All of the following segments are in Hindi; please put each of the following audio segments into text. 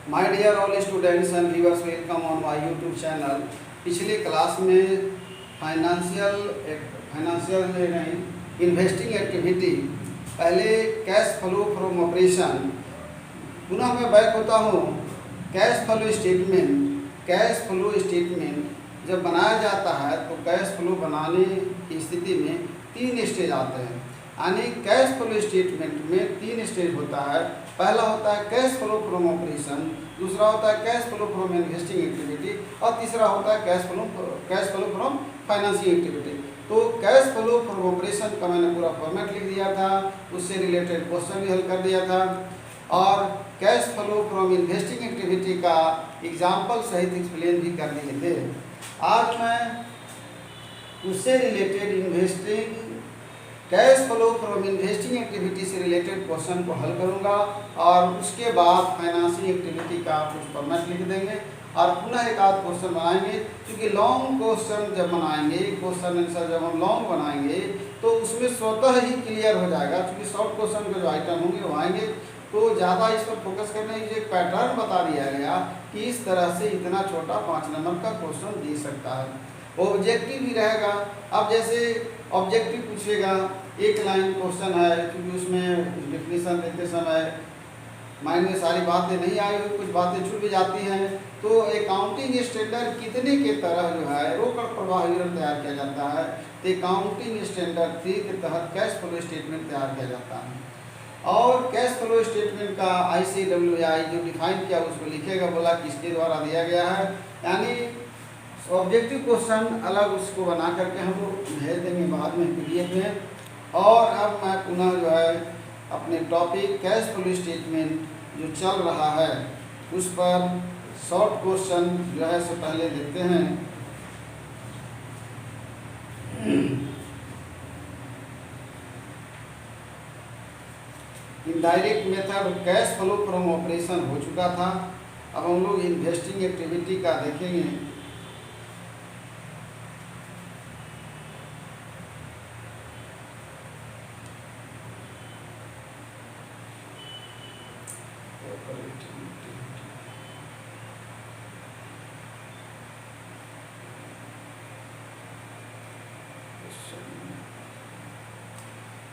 My dear all students and viewers, welcome on my YouTube channel. पिछले क्लास में फाइनेंशियल नहीं इन्वेस्टिंग एक्टिविटी, पहले कैश फ्लो फ्रॉम ऑपरेशन, पुनः मैं बैक होता हूँ। कैश फ्लो स्टेटमेंट जब बनाया जाता है तो कैश फ्लो बनाने की स्थिति में 3 स्टेज आते हैं। यानी कैश फ्लो स्टेटमेंट में 3 स्टेज होता है। पहला होता है कैश फ्लो फ्रॉम ऑपरेशन, दूसरा होता है cash flow from investing activity और तीसरा होता है cash flow from financing activity. तो कैश फ्लो फ्रॉम ऑपरेशन का मैंने पूरा फॉर्मेट लिख दिया था, उससे रिलेटेड क्वेश्चन भी हल कर दिया था, और cash flow from investing activity का एग्जाम्पल सहित एक्सप्लेन भी कर दिए थे। आज मैं उससे related cash flow from investing activity से रिलेटेड क्वेश्चन को हल करूंगा और उसके बाद फाइनेंसिंग एक्टिविटी का कुछ फॉर्मेट लिख देंगे और पुनः एक आध क्वेश्चन बनाएंगे। क्योंकि लॉन्ग क्वेश्चन जब बनाएंगे, क्वेश्चन आंसर जब हम लॉन्ग बनाएंगे तो उसमें स्वतः ही क्लियर हो जाएगा। क्योंकि शॉर्ट क्वेश्चन के जो आइटम होंगे वो आएंगे, तो ज़्यादा इस पर फोकस करने की एक पैटर्न बता दिया गया कि इस तरह से इतना छोटा 5 नंबर का क्वेश्चन दे सकता है। ऑब्जेक्टिव भी रहेगा। अब जैसे ऑब्जेक्टिव पूछेगा, एक लाइन क्वेश्चन है, क्योंकि उसमें डिफिनीशन देते समय माइंड में सारी बातें नहीं आई हुई, कुछ बातें छूट भी जाती हैं। तो अकाउंटिंग स्टैंडर्ड कितने के तरह जो है रोकड़ प्रवाह विवरण तैयार किया जाता है, तो अकाउंटिंग स्टैंडर्ड 3 के तहत कैश फ्लो स्टेटमेंट तैयार किया जाता है। और कैश फ्लो स्टेटमेंट का ICWI जो डिफाइन किया उसको लिखेगा, बोला किसके द्वारा दिया गया है। यानी ऑब्जेक्टिव क्वेश्चन अलग उसको बना करके हम लोग भेज देंगे बाद में PDF में। और अब मैं पुनः जो है अपने टॉपिक कैश फ्लो स्टेटमेंट जो चल रहा है उस पर शॉर्ट क्वेश्चन जो है से पहले देखते हैं। Indirect method cash flow from operation हो चुका था। अब हम लोग इन्वेस्टिंग एक्टिविटी का देखेंगे।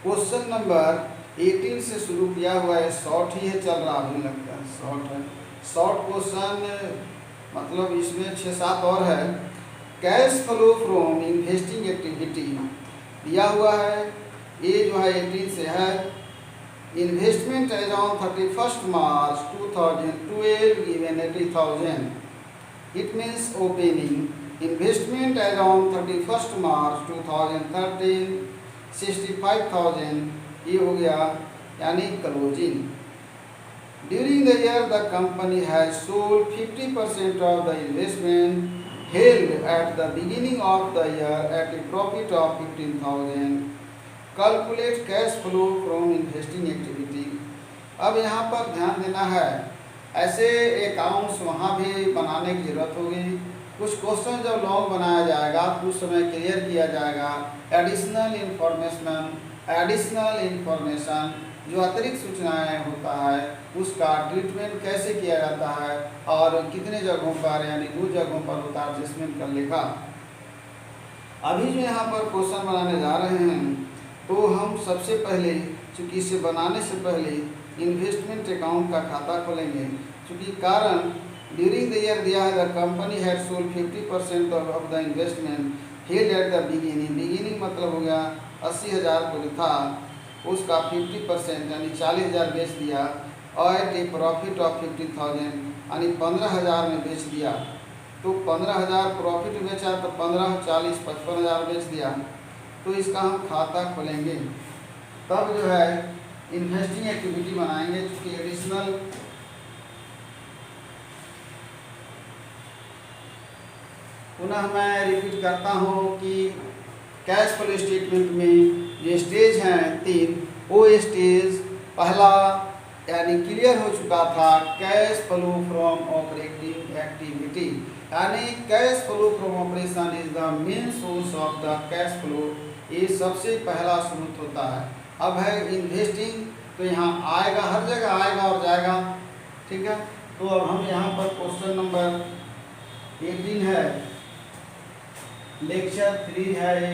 क्वेश्चन नंबर 18 से शुरू किया हुआ है, शॉर्ट ही है, चल रहा अभी लगता है शॉर्ट है। शॉर्ट क्वेश्चन मतलब इसमें 6-7 और है। Cash flow from investing activity दिया हुआ है, ये जो है 18 से है। Investment as on 31 March 2012 given 80,000, it means opening. Investment as on 31 March 2013 65,000, ये हो गया यानी closing. During the year the company has sold 50% of the investment held at the beginning of the year at a profit of 15,000। Calculate cash flow from investing activity. अब यहाँ पर ध्यान देना है, ऐसे अकाउंट्स वहाँ भी बनाने की जरूरत होगी। कुछ क्वेश्चन जब लॉन्ग बनाया जाएगा तो उस समय क्लियर किया जाएगा। एडिशनल इंफॉर्मेशन जो अतिरिक्त सूचनाएं होता है उसका ट्रीटमेंट कैसे किया जाता है और कितने जगहों पर, यानी 2 जगहों पर होता है एडजस्टमेंट कर लेखा। अभी जो यहाँ पर क्वेश्चन बनाने जा रहे हैं तो हम सबसे पहले, चूँकि इसे बनाने से पहले इन्वेस्टमेंट अकाउंट का खाता खोलेंगे। चूँकि कारण ड्यूरिंग द ईयर दिया है, the company had sold 50% of the investment held at the beginning मतलब हो गया 80,000 को था, उसका 50% यानी 40,000 बेच दिया और एट ए प्रॉफिट ऑफ 15,000 यानी 15,000 में बेच दिया। तो 15,000 प्रॉफिट में बेचा तो 15, 40, 55,000 बेच दिया। तो इसका हम खाता खोलेंगे, तब जो है इन्वेस्टिंग एक्टिविटी बनाएंगे। चूँकि एडिशनल पुनः मैं रिपीट करता हूँ कि कैश फ्लो स्टेटमेंट में जो स्टेज हैं 3, वो स्टेज पहला यानी क्लियर हो चुका था, cash flow from operating activity. यानी cash flow from operation is the main source of the cash flow, ये सबसे पहला स्रोत होता है। अब है इन्वेस्टिंग, तो यहाँ आएगा, हर जगह आएगा और जाएगा, ठीक है। तो अब हम यहाँ पर क्वेश्चन नंबर 18 है, लेक्चर 3 है ये,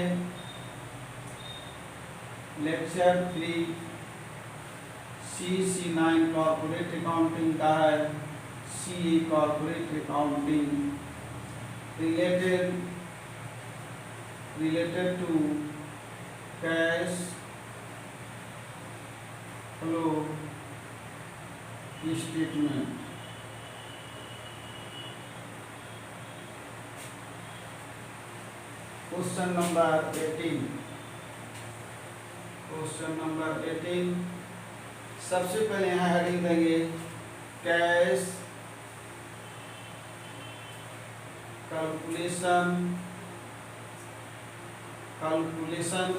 लेक्चर 3 CC9 कॉर्पोरेट अकाउंटिंग का है, CE corporate accounting related to cash flow statement। Question number 18, question number 18 सबसे पहले यहाँ हेडिंग देंगे cash calculation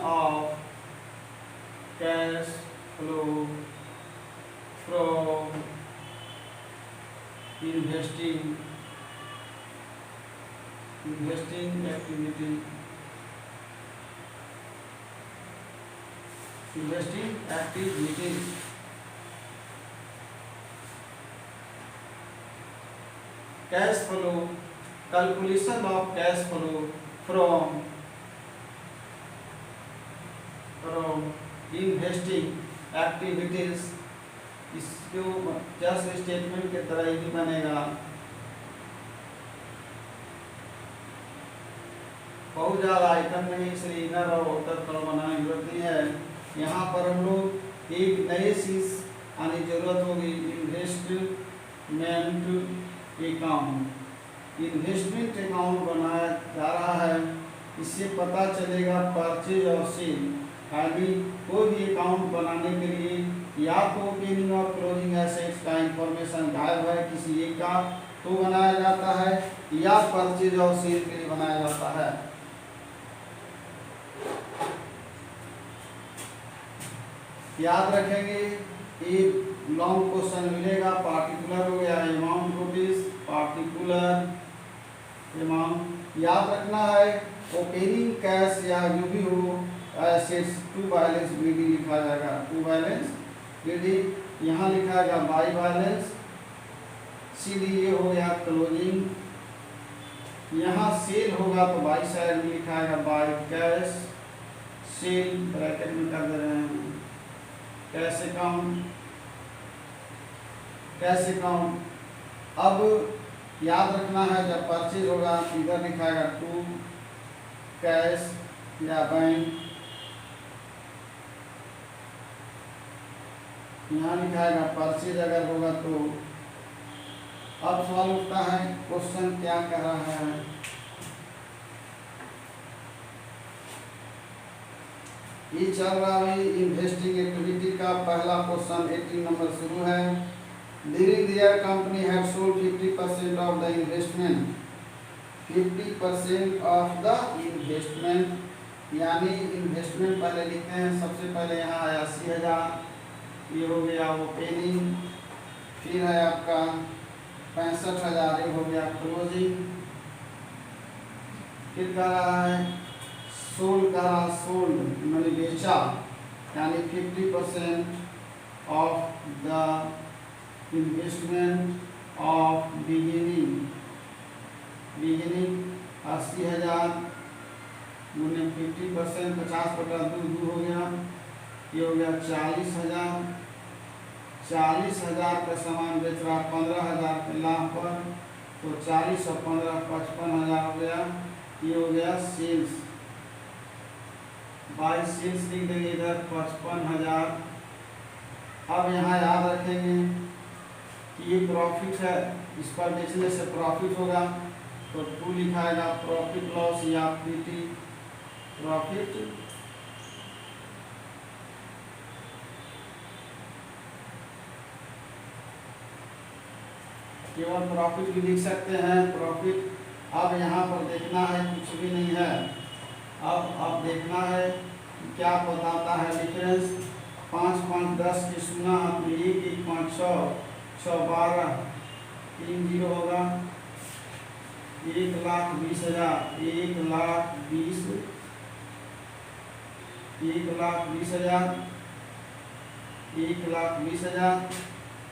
of cash flow from investing activities। Cash flow, calculation of cash flow from investing activities, इसको जस्ट स्टेटमेंट के तरह ही बनेगा। बहुत ज़्यादा आइटम नहीं, इसलिए इनर और आउटर कॉलम बनाने की जरूरत नहीं है। यहाँ पर हम लोग एक नई चीज़ आने की जरूरत होगी, इन्वेस्टमेंट अकाउंट। इन्वेस्टमेंट अकाउंट बनाया जा रहा है, इससे पता चलेगा परचेज और सेल। यानी कोई भी अकाउंट बनाने के लिए या तो ओपनिंग और क्लोजिंग एसेट्स का इंफॉर्मेशन गायब है किसी एक का तो बनाया जाता है, या परचेज और सेल के लिए बनाया जाता है। याद रखेंगे, एक लॉन्ग क्वेश्चन मिलेगा, पार्टिकुलर हो गया अमाउंट रुपीज, पार्टिकुलर अमाउंट। याद रखना है ओपनिंग कैश या जो भी हो एसेट्स टू बैलेंस बीडी लिखा जाएगा, टू बैलेंस बीडी। यहाँ लिखा जाएगा बाई बैलेंस सीडी, ये हो गया क्लोजिंग। यहाँ सेल होगा तो बाई साइड में लिखा जाएगा बाई कैश सेल, ब्रैकेट में कर दे रहे हैं कैश अकाउंट, कैश अकाउंट। अब याद रखना है जब परचेज होगा इधर लिखाएगा टू कैश या बैंक, यहाँ लिखाएगा परचेज अगर होगा तो। अब सवाल उठता है क्वेश्चन क्या कह रहा है, ये चल रहा है इन्वेस्टिंग एक्टिविटी का पहला क्वेश्चन 18 नंबर शुरू है। During the year company had sold 50% of the investment, 50% of the investment, यानी इन्वेस्टमेंट पहले लिखते हैं। सबसे पहले यहाँ आया 80,000, ये हो गया ओपनिंग। फिर है आपका 65,000, ये हो गया क्लोजिंग। फिर कह रहा है सोल्ड, कह रहा सोल्ड मैंने बेचा, यानी 50% of the investment of beginning 80,000 गुने 50%, 50/2 हो गया, ये हो गया 40,000। 40,000 का सामान बेच रहा 15,000 के लाभ पर, तो 40 और 15 55,000 हो गया, ये हो गया सेल्स। बाई सेल्स लिख देंगे इधर 55,000। अब यहाँ याद रखेंगे कि ये प्रॉफिट है, इस पर बेचने से प्रॉफिट होगा, तो 2 लिखाएगा प्रॉफिट लॉस या पीटी, प्रॉफिट केवल प्रॉफिट भी लिख सकते हैं, प्रॉफिट। अब यहाँ पर देखना है कुछ भी नहीं है, अब देखना है क्या बताता है डिफरेंस। 5 5 10 की 0 हाथ में 1 1 5 6 6 12 3 0 होगा, 1,20,000 1,20,000 1,20,000 1,20,000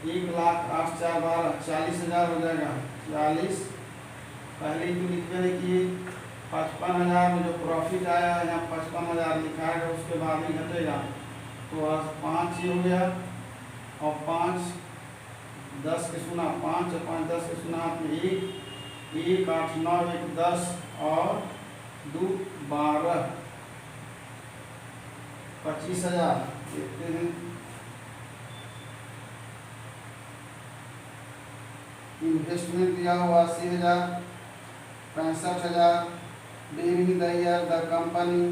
1,08,4,12 40,000 हो जाएगा। 40 पहले ही तो लिखते हैं कि 55,000 में जो प्रॉफिट आया है यहाँ 55,000 लिखा है, उसके बाद ही घटेगा। तो आज 5 ये हो गया और 5 10 के सुना 5 और 5 10 के सुना हाथ में 1 8 9 1 10 और 2 12 25,000 देखते हैं। इन्वेस्टमेंट दिया हुआ 80,000 65,000। During the year the company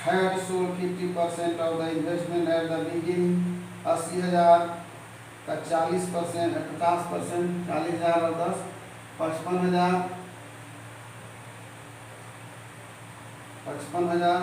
had sold 50% of the investment at the beginning. 80,000 का 40% 50%, 40,000 और 10 55,000 55,000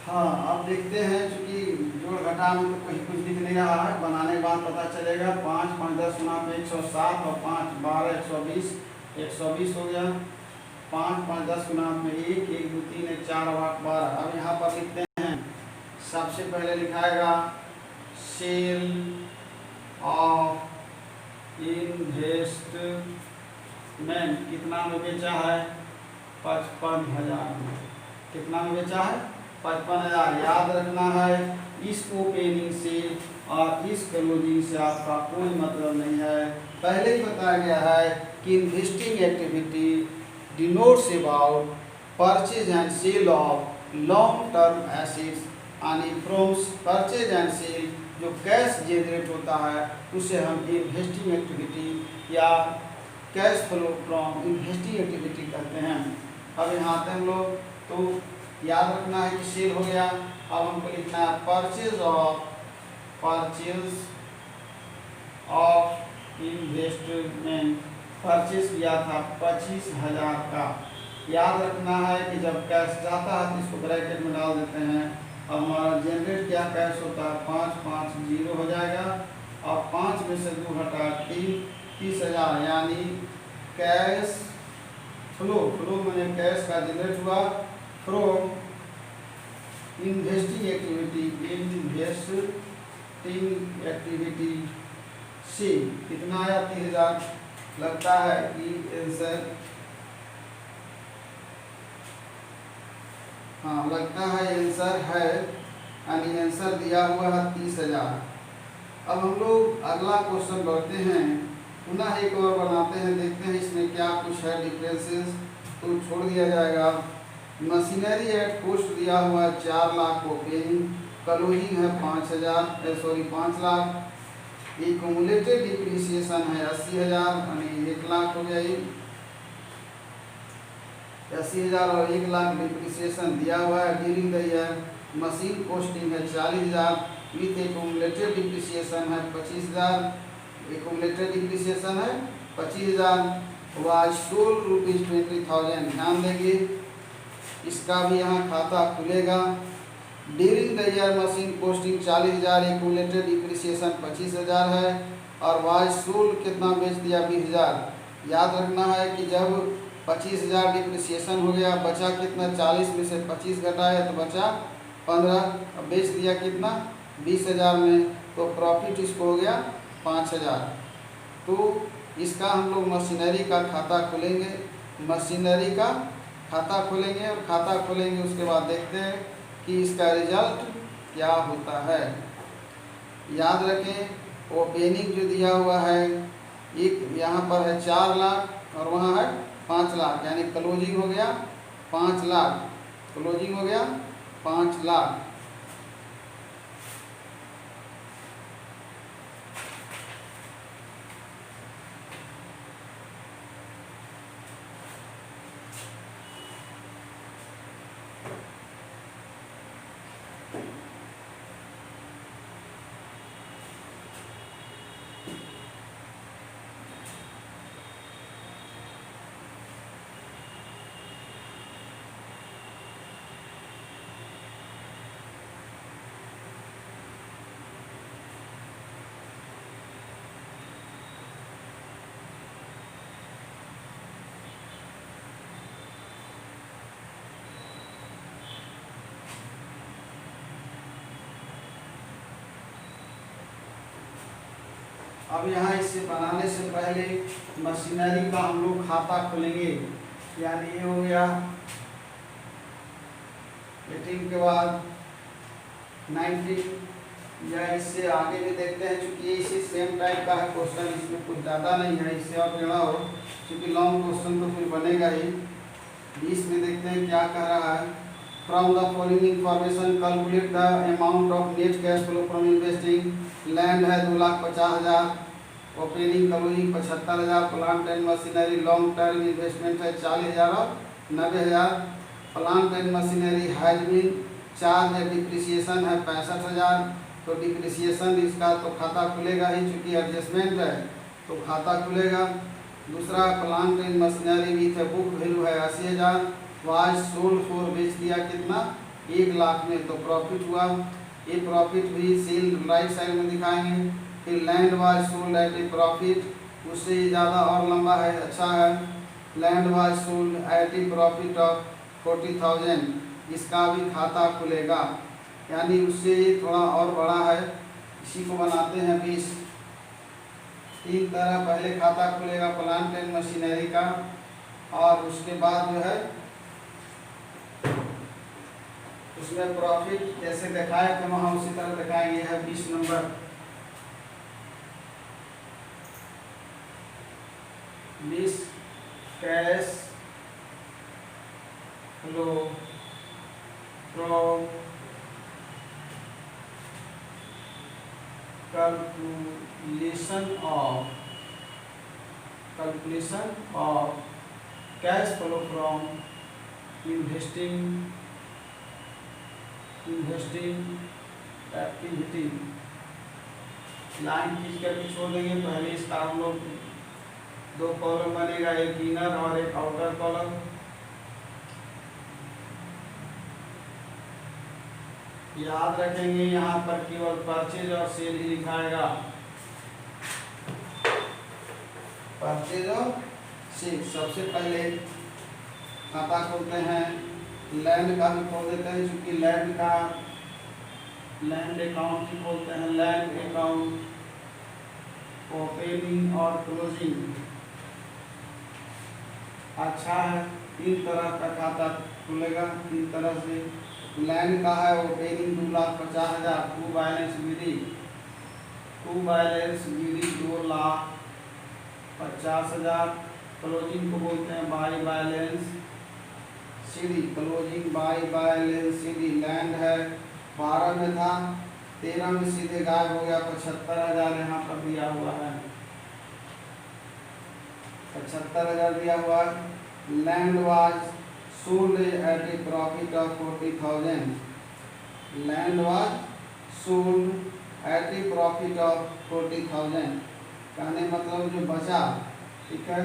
हाँ, अब देखते हैं चूंकि जोड़ घटा में तो कहीं कुछ दिख नहीं रहा है, बनाने के बाद पता चलेगा। 5 5 10 गुना पे 107 और 5 12 120 120 हो गया। 5 5 10 गुना में 1 1 2 3 1 4 और 8 12। अब यहाँ पर लिखते हैं, सबसे पहले लिखाएगा सेल ऑफ इन्वेस्टमेंट कितना में बेचा है? 55,000 में। कितना में बेचा है? 55,000। याद रखना है इस ओपनिंग से और इस क्लोजिंग से आपका कोई मतलब नहीं है। पहले ही बताया गया है कि investing activity denotes about purchase and sale of long term assets यानी फ्रॉम परचेज एंड सेल जो कैश जनरेट होता है उसे हम इन्वेस्टिंग एक्टिविटी या cash flow from investing activity कहते हैं। अब यहाँ आते हैं हम लोग, तो याद रखना है कि सेल हो गया। अब हमको लिखना है परचेज ऑफ इन्वेस्टमेंट। परचेज किया था 25,000 का। याद रखना है कि जब कैश जाता है तो इसको ब्रैकेट में डाल देते हैं। अब हमारा जनरेट क्या कैश होता है? 5 5 0 हो जाएगा और 5 में से 2 घटा 3 30,000 यानी कैश फ्लो मैंने कैश का जनरेट हुआ फ्रॉम इन्वेस्टिंग एक्टिविटी से कितना आया? 30,000। लगता है कि आंसर, हाँ लगता है आंसर है, यानी आंसर दिया हुआ है 30,000। अब हम लोग अगला क्वेश्चन बढ़ते हैं, पुनः एक और बनाते हैं, देखते हैं इसमें क्या कुछ है डिफरेंसेस, तो छोड़ दिया जाएगा। मशीनरी एट कॉस्ट दिया हुआ है 4 लाख ओपनिंग, क्लोजिंग है 5 लाख। एक्यूमुलेटेड डिप्रिसिएशन है 80,000 यानी 1 लाख हो गया। 80,000 और 1 लाख डिप्रिसिएशन दिया हुआ है। During the year machine costing है 40,000 विथ एक्यूमुलेटेड डिप्रिसिएशन है 25,000। एक्यूमुलेटेड डिप्रिसिएशन है 25,000। Was sold ₹20,000। ध्यान देंगे इसका भी यहाँ खाता खुलेगा। During the year machine costing 40,000, accumulated depreciation 25,000 है और वाज सोल्ड कितना बेच दिया? 20,000। याद रखना है कि जब 25,000 डिप्रिसिएशन हो गया, बचा कितना? 40 में से 25 घटाया तो बचा 15। बेच दिया कितना? 20,000 में, तो प्रॉफिट इसको हो गया 5,000। तो इसका हम लोग मशीनरी का खाता खोलेंगे, मशीनरी का खाता खोलेंगे और खाता खोलेंगे उसके बाद देखते हैं कि इसका रिजल्ट क्या होता है। याद रखें ओपनिंग जो दिया हुआ है, एक यहाँ पर है 4 लाख और वहाँ है 5 लाख, यानी क्लोजिंग हो गया 5 लाख। क्लोजिंग हो गया 5 लाख। अब यहाँ इसे बनाने से पहले मशीनरी का हम लोग खाता खोलेंगे, यानी ये हो गया 18 के बाद 19, या इससे आगे भी देखते हैं, चूंकि इसी सेम टाइप का है क्वेश्चन, इसमें कुछ ज़्यादा नहीं है, इससे और टेढ़ा हो, क्योंकि लॉन्ग क्वेश्चन तो फिर बनेगा ही। 20 में देखते हैं क्या कह रहा है। From the following information calculate the amount of net cash flow from investing. Land है 2,50,000, opening closing 75,000, plant and machinery long term investment है 40,000 और 90,000। Plant and machinery has been charge depreciation है 65,000, तो डिप्रिसिएशन इसका तो खाता खुलेगा ही, चूँकि एडजस्टमेंट है तो खाता खुलेगा। दूसरा plant and machinery with book value है 80,000, वाज सोल्ड फॉर बेच दिया कितना 1 लाख में, तो प्रॉफिट हुआ। ये प्रॉफिट भी सेल राइट साइड में दिखाएंगे। फिर land was sold at a profit, उससे ज़्यादा और लंबा है, अच्छा है। Land was sold at a profit of 40,000, इसका भी खाता खुलेगा, यानी उससे ये थोड़ा और बड़ा है, इसी को बनाते हैं 20। 3 तरह पहले खाता खुलेगा प्लांट एंड मशीनरी का, और उसके बाद जो है उसमें प्रॉफिट जैसे दिखाए थे वहाँ उसी तरह दिखाएंगे। है 20 number. 20 cash flow from calculation of cash flow from investing activity. Line खींच कर भी छोड़ देंगे। पहले इसका हम लोग 2 कॉलम बनेगा, एक इनर और एक आउटर कॉलम। याद रखेंगे यहाँ पर केवल परचेज और सेल ही लिखाएगा, परचेज और सेल। सबसे पहले खाता खोलते हैं, लैंड का भी खोल देते हैं, क्योंकि लैंड अकाउंट ही खोलते हैं। लैंड अकाउंट ओपनिंग और क्लोजिंग अच्छा है। 3 तरह का खाता खुलेगा, 3 तरह से। लैंड का है opening 2,50,000, to balance BD 2,50,000। Closing को बोलते हैं by balance CD, closing by balance CD. Land है 12 में था, 13 में सीधे गायब हो गया, 75,000 यहाँ पर दिया हुआ है, 75,000 दिया हुआ है। Land was sold at a profit of 40,000, land was sold at a profit of 40,000। कहने मतलब जो बचा, ठीक है,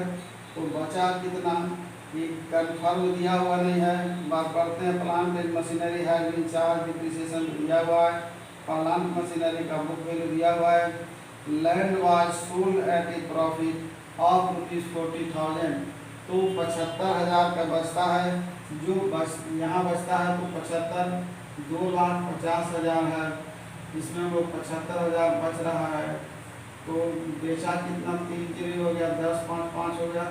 तो बचा कितना ये कन्फर्म दिया हुआ नहीं है। बात करते हैं प्लांट एंड मशीनरी है चार्ज डिप्रिसिएशन दिया हुआ है, प्लांट मशीनरी का बुक वैल्यू दिया हुआ है। Land was sold at a profit of ₹40,000, तो 75,000 का बचता है। जो यहाँ बचता है तो 75, 2,50,000 है, इसमें वो 75,000 बच रहा है। तो बेचा कितना 3 हो गया, 10 5 5 हो गया,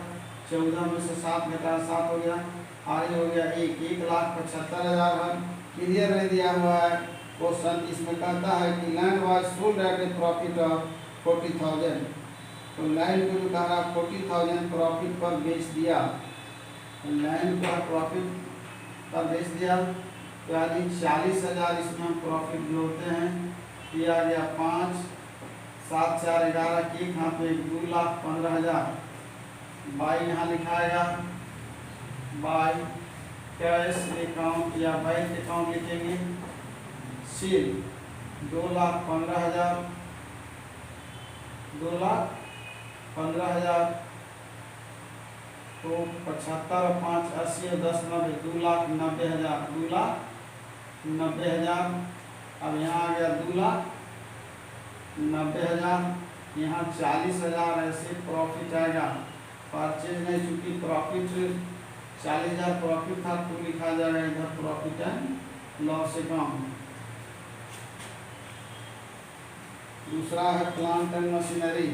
14 में से 7 घटा 7 हो गया, आगे हो गया 1,75,000 है। क्लियर नहीं दिया हुआ है क्वेश्चन। इसमें कहता है कि land was sold at a profit of 40,000, तो लैंड को जो कह रहा 40,000 प्रॉफिट पर बेच दिया, लैंड को प्रॉफिट पर बेच दिया, तो यानी 40,000 इसमें हम प्रॉफिट जोड़ते हैं। ये आ गया 5 7 4 11 के यहाँ पे 2,15,000। बाई यहाँ लिखाएगा, बाई कैश अकाउंट या बैंक अकाउंट लिखेंगे। सेल 2,15,000, 2,15,000, तो 75 और 5 80 और 10 90, 2,90,000, 2,90,000। अब यहाँ आ गया 2,90,000, यहाँ 40,000 ऐसे प्रॉफिट आएगा। परचेज नहीं, चूँकि प्रॉफिट 40,000 प्रॉफिट था तो लिखा जाएगा इधर प्रॉफिट एंड लॉस अकाउंट। दूसरा है प्लांट एंड मशीनरी,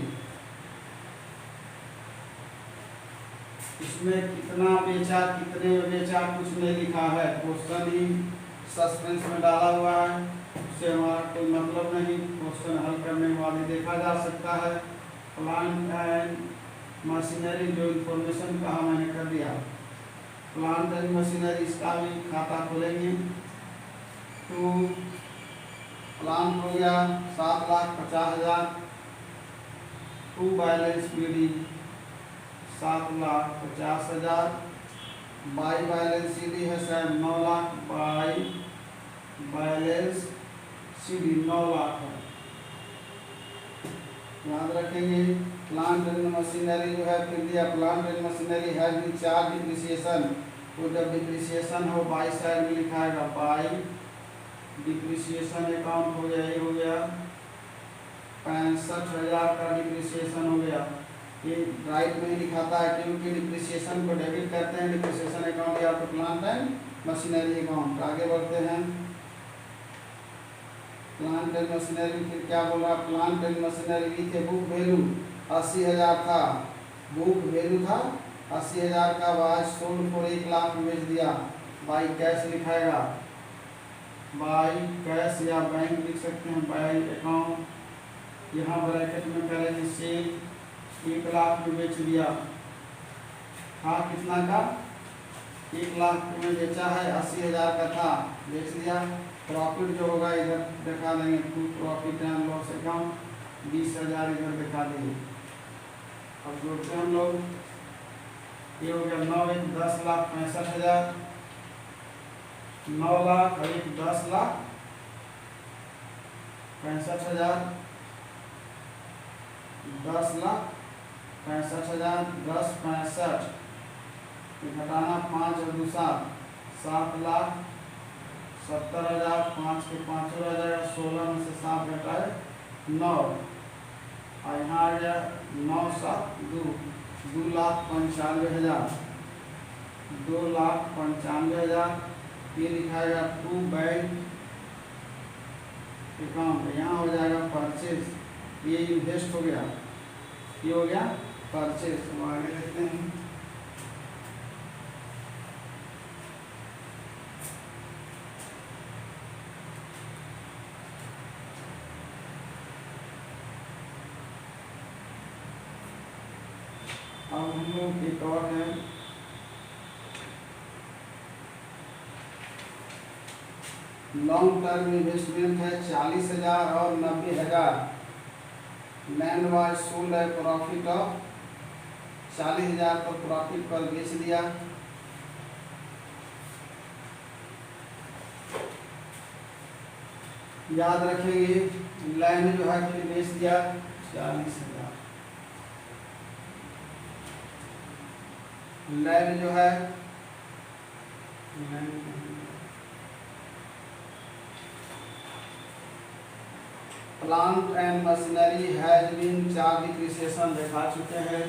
इसमें कितना बेचा कितने में बेचा कुछ नहीं लिखा है, क्वेश्चन ही सस्पेंस में डाला हुआ है, उससे हमारा कोई मतलब नहीं, क्वेश्चन हल करने के बाद ही देखा जा सकता है। प्लांट एंड मशीनरी जो इंफॉर्मेशन कहा मैंने कर दिया। प्लांट एंड मशीनरी इसका भी खाता खोलेंगे तो प्लांट हो गया 7,50,000, to balance PD 7,50,000, by balance CD है sir 9 lakh, by balance CD 9 lakh है। याद रखेंगे प्लांट एंड मशीनरी जो है फिर दिया, प्लांट एंड मशीनरी है चार्ज डिप्रिसिएशन, तो जब डिप्रिसिएशन हो बाई साइड में लिखाएगा, बाई डिप्रिसिएशन अकाउंट हो गया, ये हो गया 65,000 का डिप्रिसिएशन हो गया। ये राइट में ही दिखाता है क्योंकि डिप्रिसिएशन को डेबिट करते हैं डिप्रिसिएशन अकाउंट या तो प्लांट एंड मशीनरी अकाउंट। आगे बढ़ते हैं, प्लांट एंड मशीनरी फिर क्या बोल रहा है, प्लांट एंड मशीनरी थे बुक वैल्यू 80,000 था, बुक वैल्यू था 80,000 का, बाय सोल्ड फॉर 1 लाख में बेच दिया, बाई कैश लिखाएगा, बाई कैश या बैंक लिख सकते हैं, बाई अकाउंट, यहाँ ब्रैकेट में करेंगे सेल, 1 लाख में बेच दिया, था कितना का 1 लाख में बेचा है, 80,000 का था बेच दिया। प्रॉफिट जो होगा इधर दिखा देंगे, प्रॉफिट एंड लॉस अकाउंट 20,000 इधर दिखा देंगे। अब जोड़ते हैं हम लोग, ये हो गया 9 1 10,65,000, 9 लाख और 1 10,65,000, 10,65,000, 10 65 घटाना 5 और 2 7, 7,70,000, 5 के 5 हो जाएगा, 16 में से 7 घटाए 9, और यहाँ आ गया 9 7 2, 2,95,000, 2,95,000, ये लिखाएगा टू बैंक अकाउंट, यहाँ हो जाएगा परचेज, ये इन्वेस्ट हो गया, ये हो गया परचेज। तो आगे देखते हैं, अब हम लोग एक और है, लॉन्ग टर्म इन्वेस्टमेंट है 40,000 और 90,000, लैंड वाज सोल्ड है प्रॉफिट ऑफ 40,000 पर प्रॉफिट पर बेच दिया, याद रखेंगे लैंड जो है फिर बेच दिया 40,000, लैंड जो है plant and machinery has been charge depreciation दिखा चुके हैं,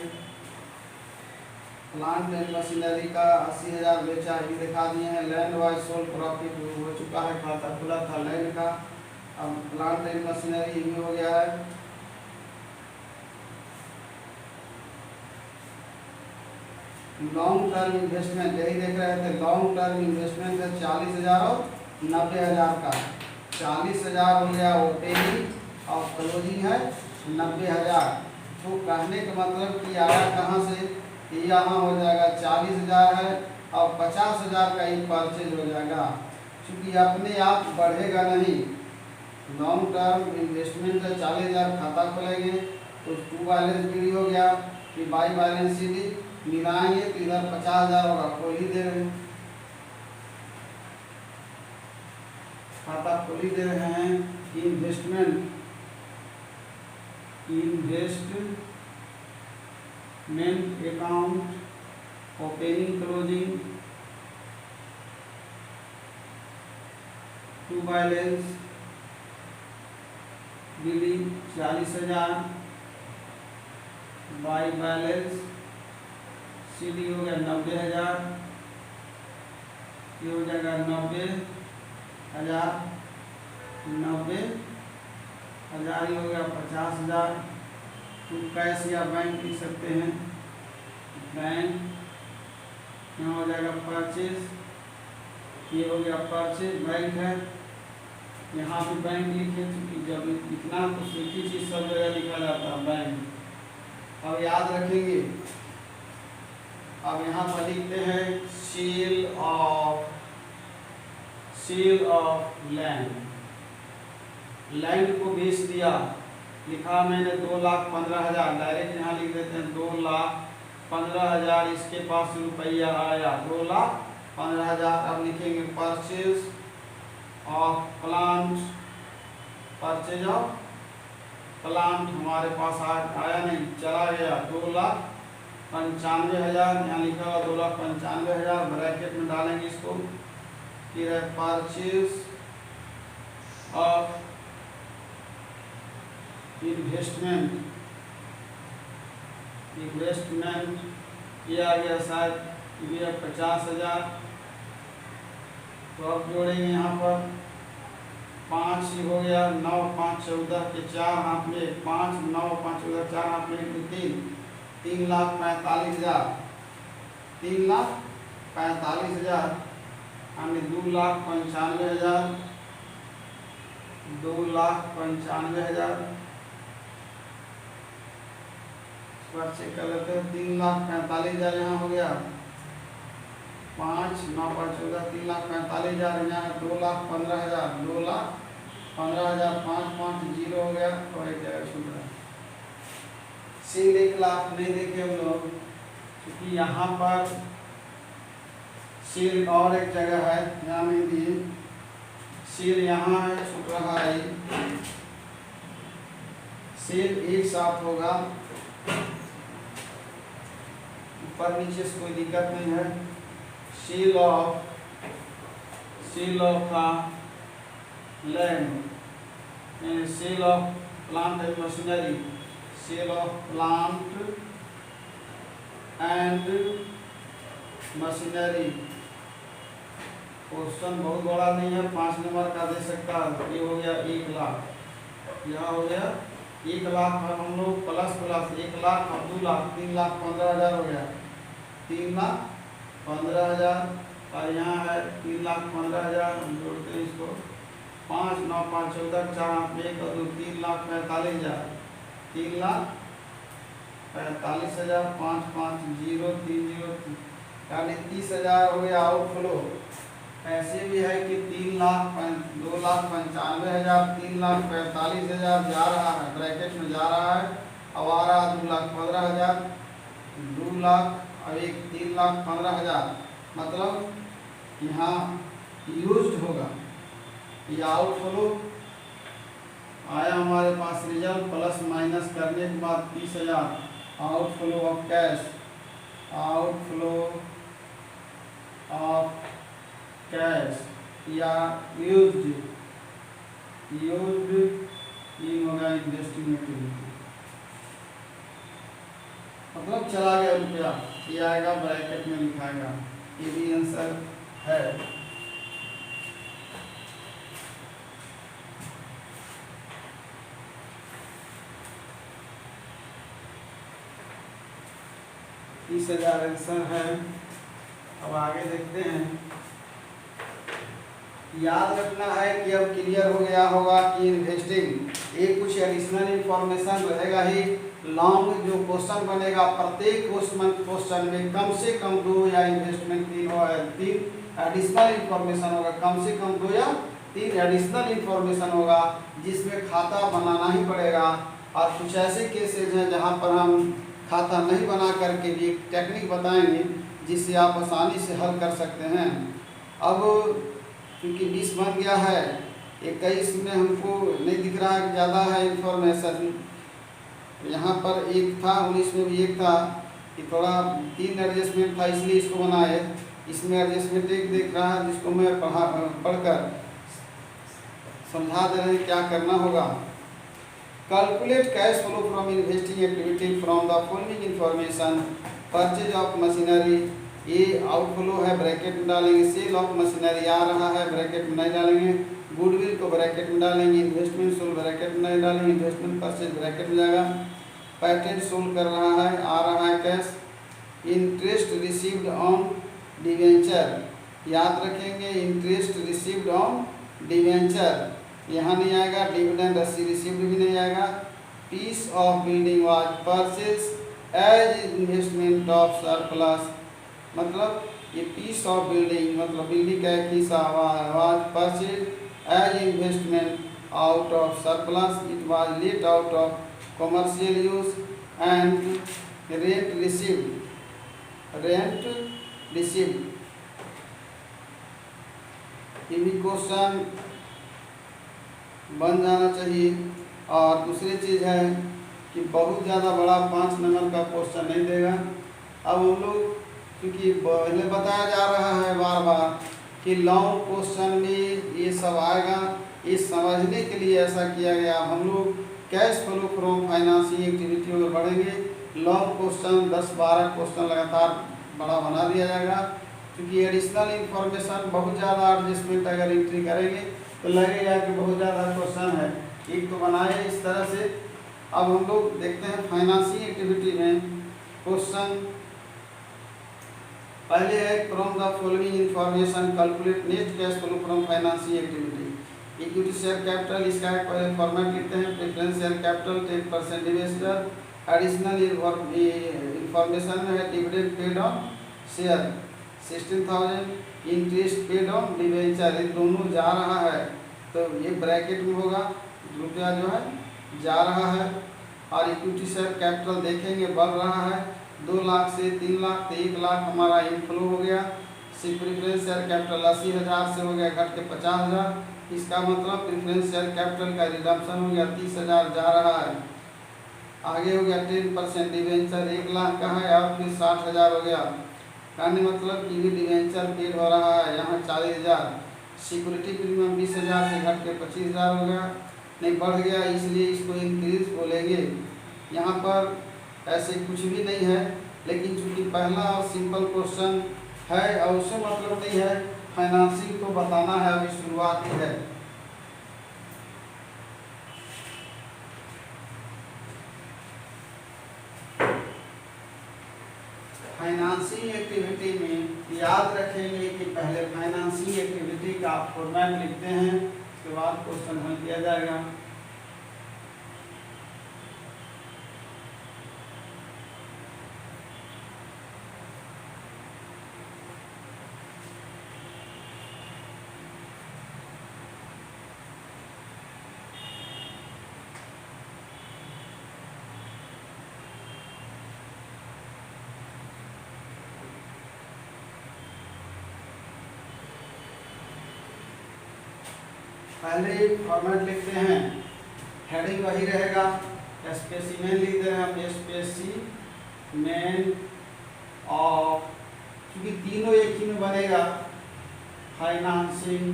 प्लांट एंड मशीनरी का 80,000 बेचा ही दिखा दिए हैं, लैंड वाइज सोल्ड प्रॉफिट हो चुका है, खाता खुला था लैंड का, अब प्लांट एंड मशीनरी भी हो गया है। लॉन्ग टर्म इन्वेस्टमेंट यही देख रहे थे, लॉन्ग टर्म इन्वेस्टमेंट है 40,000 और 90,000 का, 40,000 हो गया ओपनिंग और क्लोजिंग है 90,000। तो कहने का मतलब कि आया कहाँ से, यहाँ हो जाएगा 40,000 है और 50,000 का ही परचेज हो जाएगा, क्योंकि अपने आप बढ़ेगा नहीं। लॉन्ग टर्म इन्वेस्टमेंट है 40,000, खाता खोलेंगे तो टू बैलेंस बीडी हो गया, फिर बाई बैलेंस सीडी मिलाएंगे तो इधर 50,000 होगा, खोल ही दे रहे हैं, खाता खोल ही दे रहे हैं। Investment account opening closing to balance BD 40,000, by balance CD हो गया 90,000, ये हो जाएगा 90,000, 90,000 1000 हो गया 50,000। तो कैश या बैंक लिख सकते हैं, बैंक। यहाँ हो जाएगा परचेज, ये हो गया परचेज, बैंक है। यहाँ पे बैंक लिखे, चूँकि जब लिखना तो एक ही चीज़ सब जगह लिखा जाता है, बैंक। अब याद रखेंगे, अब यहाँ पर लिखते हैं सेल ऑफ लैंड। लैंड को बेच दिया, लिखा मैंने 2,15,000, डायरेक्ट यहाँ लिख देते हैं 2,15,000। इसके पास रुपया आया 2,15,000। अब लिखेंगे purchase of plant, purchase of plant हमारे पास आया नहीं, चला गया 2,95,000। यहाँ लिखा हुआ 2,95,000, ब्रैकेट में डालेंगे इसको। फिर है परचेज ऑफ इन्वेस्टमेंट, ये आ गया शायद ये 50,000। तो अब जोड़ेंगे यहाँ पर 5 ही हो गया, 9 5 14 के 4 हाथ में 5, 9 5 14 4 हाथ में 3, 3,45,000, 3,45,000। हमने 2,95,000, 2,95,000 पर चेक कर लेते हैं। 3,45,000 यहाँ हो गया, 5 9 5 14 3,45,000। यहाँ 2,15,000, 2,15,000, 5 5 0 हो गया, और एक जगह छूट रहा है। सेल 1,00,000 नहीं देखे हम लोग, क्योंकि यहाँ पर सेल और एक जगह है, यहाँ नहीं दिए। सेल यहाँ है, छूट रहा है। सेल एक साथ होगा, ऊपर नीचे से कोई दिक्कत नहीं है। Sale of land, sale of plant and machinery, sale of plant and machinery. Question बहुत बड़ा नहीं है, 5 नंबर का दे सकता है। ये हो गया 1,00,000, यहाँ हो गया 1,00,000। हम लोग प्लस 1,00,000 और 2,00,000, 3,15,000 हो गया, 3,15,000। और यहाँ है 3,15,000, हम जोड़ते हैं इसको। 5 9 5 14 4 8 1 और 2 3,45,000, 3,45,000, 5 5 0 3 0, यानी 30,000 हो गया आउटफ्लो। ऐसे भी है कि 2,95,000, 3,45,000 जा रहा है, ब्रैकेट में जा रहा है। अब आ रहा 2,15,000, 2,00,000 और एक 3,15,000, मतलब यहाँ यूज्ड होगा। ये आउटफ्लो आया हमारे पास, रिजल्ट प्लस माइनस करने के बाद 30,000 outflow of cash, outflow of cash या यूज्ड इन होगा इन्वेस्टिंग एक्टिविटी, मतलब चला गया रुपया। ये आएगा, ब्रैकेट में लिखाएगा। ये भी आंसर है। इस आंसर है। अब आगे देखते हैं। याद रखना है कि अब क्लियर हो गया होगा कि इन्वेस्टिंग एक कुछ एडिशनल इंफॉर्मेशन रहेगा ही। लॉन्ग जो क्वेश्चन बनेगा, प्रत्येक क्वेश्चन में कम से कम 2 या इन्वेस्टमेंट 3 एडिशनल इंफॉर्मेशन होगा, कम से कम 2 या 3 एडिशनल इंफॉर्मेशन होगा, जिसमें खाता बनाना ही पड़ेगा। और कुछ ऐसे केसेज हैं जहां पर हम खाता नहीं बना करके भी एक टेक्निक बताएंगे, जिससे आप आसानी से हल कर सकते हैं। अब क्योंकि 20 बन गया है, 21 में हमको नहीं दिख रहा है ज़्यादा है इंफॉर्मेशन। यहाँ पर 1 था, 19 में भी 1 था, कि थोड़ा 3 एडजस्टमेंट था, इसलिए इसको बनाए। इसमें एडजस्टमेंट 1 दिख रहा है, जिसको मैं पढ़कर समझा दे रहे हैं क्या करना होगा। Calculate cash flow from investing activity from the following information. Purchase of machinery, ये आउटफ्लो है, ब्रैकेट में डालेंगे। सेल ऑफ मशीनरी आ रहा है, ब्रैकेट में नहीं डालेंगे। गुडविल को ब्रैकेट में डालेंगे, इन्वेस्टमेंट सोल्ड ब्रैकेट में नहीं डालेंगे, इन्वेस्टमेंट परचेज ब्रैकेट में जाएगा। पैटेंट सोल्ड कर रहा है, आ रहा है cash. Interest received on debenture, याद रखेंगे इंटरेस्ट रिसीव्ड ऑन डिवेंचर, यहाँ नहीं आएगा। डिविडेंड रिसीव्ड भी नहीं आएगा। Piece of building was purchase as investment of surplus, मतलब ये पीस ऑफ बिल्डिंग मतलब बिल्डिंग का एक हिस्सा was purchase as investment out of surplus, it was let out of commercial use and rent received, ये भी क्वेश्चन बन जाना चाहिए। और दूसरी चीज़ है कि बहुत ज़्यादा बड़ा 5 नंबर का क्वेश्चन नहीं देगा। अब हम लोग क्योंकि पहले बताया जा रहा है बार बार कि लॉन्ग क्वेश्चन में ये सब आएगा, ये समझने के लिए ऐसा किया गया। हम लोग cash flow from financing activity में बढ़ेंगे, लॉन्ग क्वेश्चन 10-12 क्वेश्चन लगातार बड़ा बना दिया जाएगा, क्योंकि एडिशनल इन्फॉर्मेशन बहुत ज़्यादा एडजस्टमेंट अगर एंट्री करेंगे तो लगेगा कि बहुत ज़्यादा क्वेश्चन है। एक तो बनाए इस तरह से। अब हम लोग देखते हैं फाइनेंसिंग एक्टिविटी में क्वेश्चन। पहले है from the following information calculate net cash flow from financing activity. Equity share capital, इसका पहले फॉर्मेट लिखते हैं। Preference share capital 10% investor. Additional information में है dividend paid on share 16,000, interest paid on debenture, ये दोनों जा रहा है तो ये ब्रैकेट में होगा, रुपया जो है जा रहा है। और इक्विटी शेयर कैपिटल देखेंगे बढ़ रहा है 2 लाख से 3 लाख, तो 1 लाख हमारा इनफ्लो हो गया। प्रेफरेंस शेयर कैपिटल 80,000 से हो गया घट के 50,000, इसका मतलब प्रेफरेंस शेयर कैपिटल का रिडम्पशन हो गया 30,000 जा रहा है। आगे हो गया 10% डिवेंचर 1 लाख का है और फिर 60,000 हो गया, कहने मतलब कि भी डिवेंचर पेड हो रहा है यहाँ 40,000। सिक्योरिटी प्रीमियम 20,000 से घट के 25,000 हो गया, नहीं बढ़ गया, इसलिए इसको इंक्रीज बोलेंगे। यहाँ पर ऐसे कुछ भी नहीं है, लेकिन चूंकि पहला और सिंपल क्वेश्चन है और उससे मतलब नहीं है, फाइनेंसिंग को बताना है, अभी शुरुआत ही है। फाइनेंसिंग एक्टिविटी में याद रखेंगे कि पहले फाइनेंसिंग एक्टिविटी का फॉर्मेट लिखते हैं, उसके बाद क्वेश्चन हल किया जाएगा। पहले फॉर्मेट लिखते हैं, हेडिंग वही रहेगा, स्पेसिमेन लिख दे रहे हैं हम, स्पेसिमेन ऑफ, क्योंकि तीनों एक ही में बनेगा, फाइनेंसिंग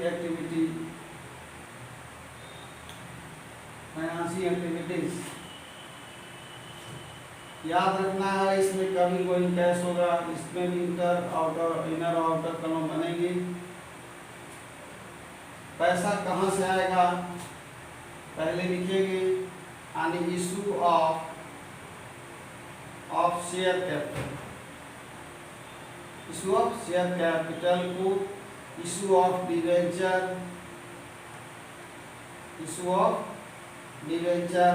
एक्टिविटी, फाइनेंसिंग एक्टिविटीज। याद रखना है इसमें कभी कोई कैश होगा, इसमें भी inter outer inner outer column बनेगी। पैसा कहाँ से आएगा पहले लिखेंगे, यानी issue of share capital, issue of share capital को issue of debenture, issue of debenture,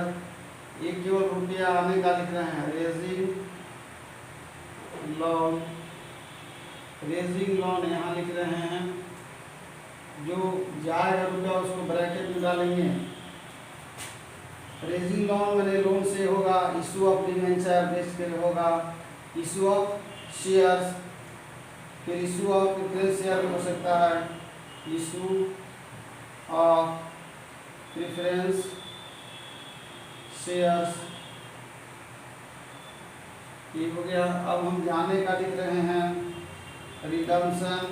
ये केवल रुपया आने का लिख रहे हैं। रेजिंग लोन यहाँ लिख रहे हैं, जो जाएगा रुपया उसको ब्रैकेट में डालेंगे। रेजिंग लोन मैंने लोन से होगा, इशू ऑफ डिवेंचर बेस पे होगा, इशू ऑफ शेयर्स, फिर इशू ऑफ प्रेफरेंस शेयर हो सकता है, इशू ऑफ प्रेफरेंस शेयर्स, ये हो गया। अब हम जाने का लिख रहे हैं, रिडम्पशन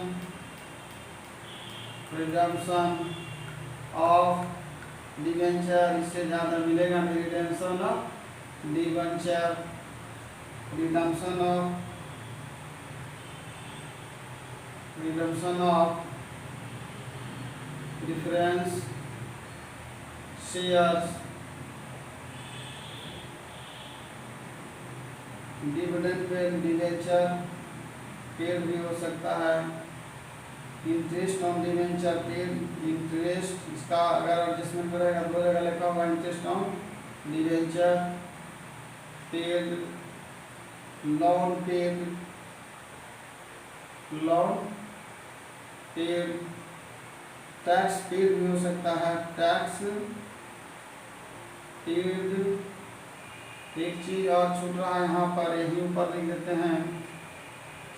ऑफ डिवेंचर, इससे ज़्यादा मिलेगा नहीं, redemption of debenture, redemption of preference shares, dividend paid, debenture paid भी हो सकता है, interest on debenture paid, interest इसका अगर एडजस्टमेंट करेगा दो जगह लिखा होगा, interest on debenture paid, loan paid, loan paid, tax paid भी हो सकता है, टैक्स पेड। एक चीज और छूट रहा है यहाँ पर, यही ऊपर लिख देते हैं,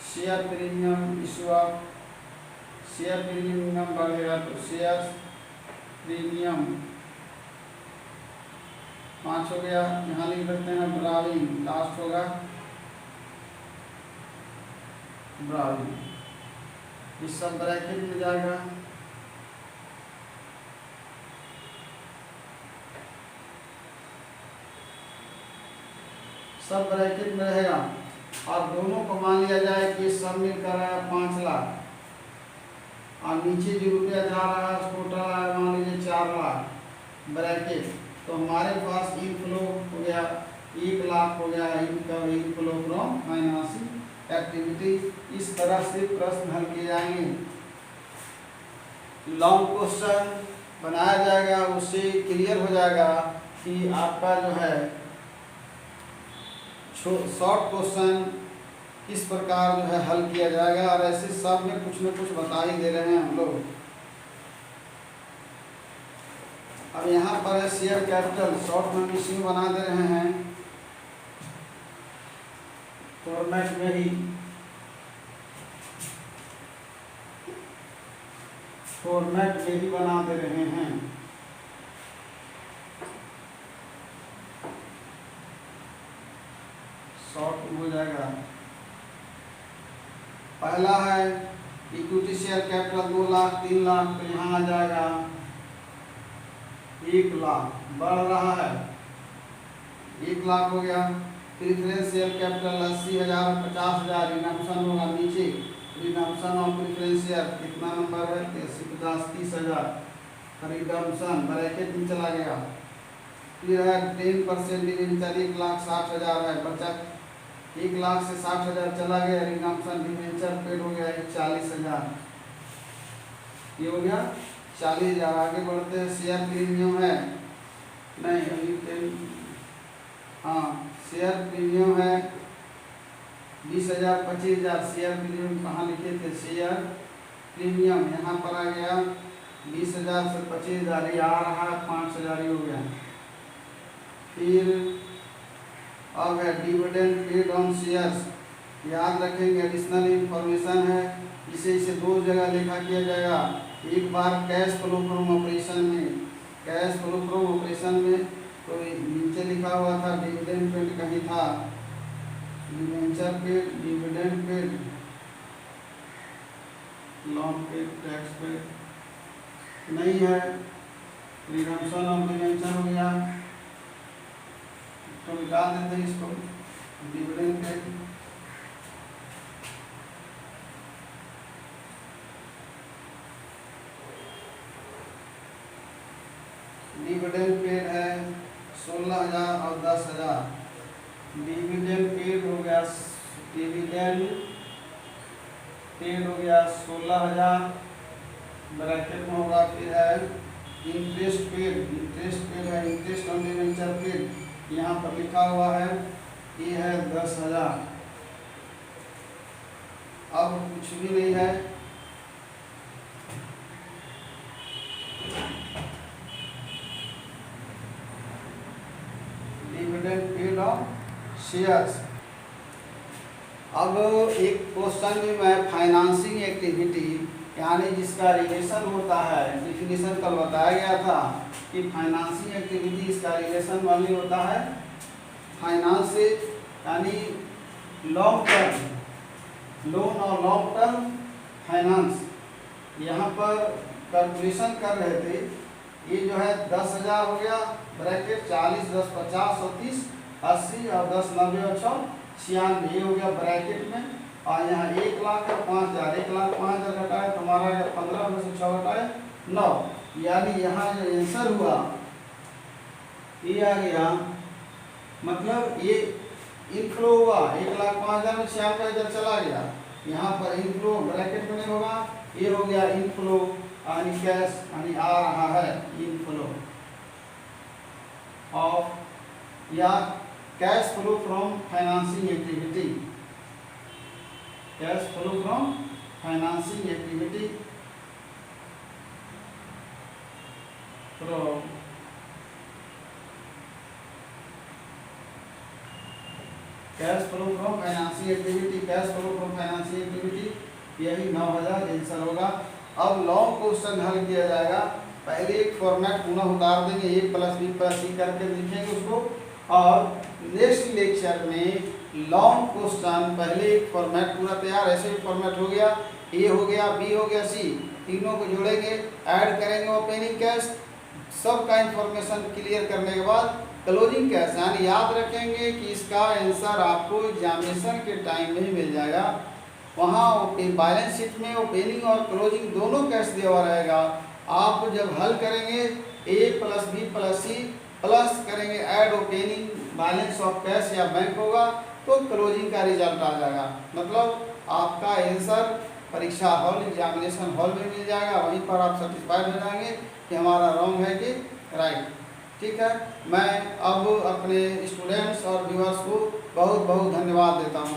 share premium issue of, share premium बढ़ेगा तो शेयर प्रीमियम 5 हो गया, यहाँ लिख देते हैं ब्राउलिंग, लास्ट होगा ब्राउलिंग, इस सब ब्रैकेट में जाएगा। सब ब्रैकेट में रहेगा और दोनों को मान लिया जाए कि सब मिलकर है 5 लाख और नीचे जो रुपया जा रहा है टोटल है मान लीजिए 4 लाख ब्रैकेट, तो हमारे पास इनफ्लो हो गया 1 लाख हो गया, income inflow from financing activity. इस तरह से प्रश्न हल किए जाएंगे। लॉन्ग क्वेश्चन बनाया जाएगा, उससे क्लियर हो जाएगा कि आपका जो है शॉर्ट क्वेश्चन किस प्रकार जो है हल किया जाएगा, और ऐसे सब में कुछ न कुछ बता ही दे रहे हैं हम लोग। अब यहाँ पर है शेयर कैपिटल, शॉर्ट में इसी बना दे रहे हैं फॉर्मेट में ही, फॉर्मेट में ही बना दे रहे हैं। शॉर्ट हो जाएगा। पहला है equity share capital 2 lakh 3 lakh, तो यहाँ आ जाएगा 1 लाख, बढ़ रहा है 1 लाख हो गया। प्रेफरेंस शेयर कैपिटल 80,000 50,000, रिडम्पशन होगा नीचे, रिडम्पशन ऑफ प्रेफरेंस शेयर कितना नंबर है 80 50 30,000, रिडम्पशन ब्रैकेट में चला गया। फिर है 10% डिवेंचर 1,60,000 है, बचा 1 लाख से 60,000 चला गया, रिडम्पशन डिवेंचर पेड हो गया 40,000, ये हो गया 40,000। आगे बढ़ते हैं, शेयर प्रीमियम है नहीं अभी, हाँ शेयर प्रीमियम है 20,000 25,000, शेयर प्रीमियम कहाँ लिखे थे, शेयर प्रीमियम यहाँ पर आ गया 20,000 से 25,000, ये आ रहा है 5,000 ही हो गया। फिर अब है डिविडेंड पेड ऑन शेयर्स, याद रखेंगे एडिशनल इंफॉर्मेशन है, इसे 2 जगह लिखा किया जाएगा। एक बार कैश फ्लो फ्रॉम ऑपरेशन में, कैश फ्लो फ्रॉम ऑपरेशन में तो नीचे लिखा हुआ था डिविडेंड पेड कहीं था, debenture paid, dividend paid, loan paid, tax paid नहीं है, रिडम्पशन ऑफ डिवेंचर हो गया तो निकाल देते हैं इसको, डिविडेंड पेड डिविडेंड पेड है 16,000 और 10,000, डिविडेंड पेड हो गया, डिविडेंड पेड हो गया 16,000 ब्रैकेट में होगा। फिर है इंटरेस्ट पेड, इंटरेस्ट पेड है, इंटरेस्ट ऑन डिवेंचर पेड यहाँ पर लिखा हुआ है, ये है 10,000। अब कुछ भी नहीं है, डिविडेंड पेड ऑन शेयर्स। अब एक क्वेश्चन में मैं फाइनेंसिंग एक्टिविटी यानी जिसका रिलेशन होता है, डिफिनीशन कल बताया गया था कि फाइनेंसिंग एक्टिविटी इसका रिलेशन वाली होता है फाइनेंस से, यानी लॉन्ग टर्म लोन और लॉन्ग टर्म फाइनेंस। यहाँ पर कैलकुलेशन कर रहे थे, ये जो है 10,000 हो गया ब्रैकेट 40 10 50 और 30 80 और 10 90 और 96 96 हो गया ब्रैकेट में, और यहाँ 1,00,000 और 5,000, 1,00,000 5,000 घटाए तो हमारा 15 में से 6 घटाए 9, यानी यहाँ जो आंसर हुआ ये आ गया, मतलब ये इनफ्लो हुआ 1,05,000 में 96,000 चला गया, यहाँ पर इनफ्लो ब्रैकेट में नहीं होगा, ये हो गया इनफ्लो यानी कैश यानी आ रहा है इनफ्लो ऑफ या cash flow from financing activity, cash flow from financing activity from cash flow from financing activity, cash flow from financing activity, यही 9,000 आंसर होगा। अब लॉन्ग क्वेश्चन हल किया जाएगा, पहले एक फॉर्मेट पुनः उतार देंगे, a + b + c करके लिखेंगे उसको, और नेक्स्ट लेक्चर में लॉन्ग क्वेश्चन पहले एक फॉर्मेट पूरा तैयार, ऐसे ही फॉर्मेट हो गया, a हो गया, b हो गया, c, तीनों को जोड़ेंगे, ऐड करेंगे ओपनिंग कैश, सब का इंफॉर्मेशन क्लियर करने के बाद क्लोजिंग कैश, यानी याद रखेंगे कि इसका आंसर आपको एग्जामिनेशन के टाइम में ही मिल जाएगा, वहाँ बैलेंस शीट में ओपनिंग और क्लोजिंग दोनों कैश दिया हुआ रहेगा। आप जब हल करेंगे a + b + c प्लस करेंगे add opening balance of cash या बैंक होगा तो क्लोजिंग का रिजल्ट आ जाएगा, मतलब आपका आंसर परीक्षा हॉल एग्जामिनेशन हॉल में मिल जाएगा, वहीं पर आप सेटिस्फाइड हो जाएंगे कि हमारा रॉन्ग है कि राइट। ठीक है, मैं अब अपने स्टूडेंट्स और व्यूअर्स को बहुत बहुत धन्यवाद देता हूँ।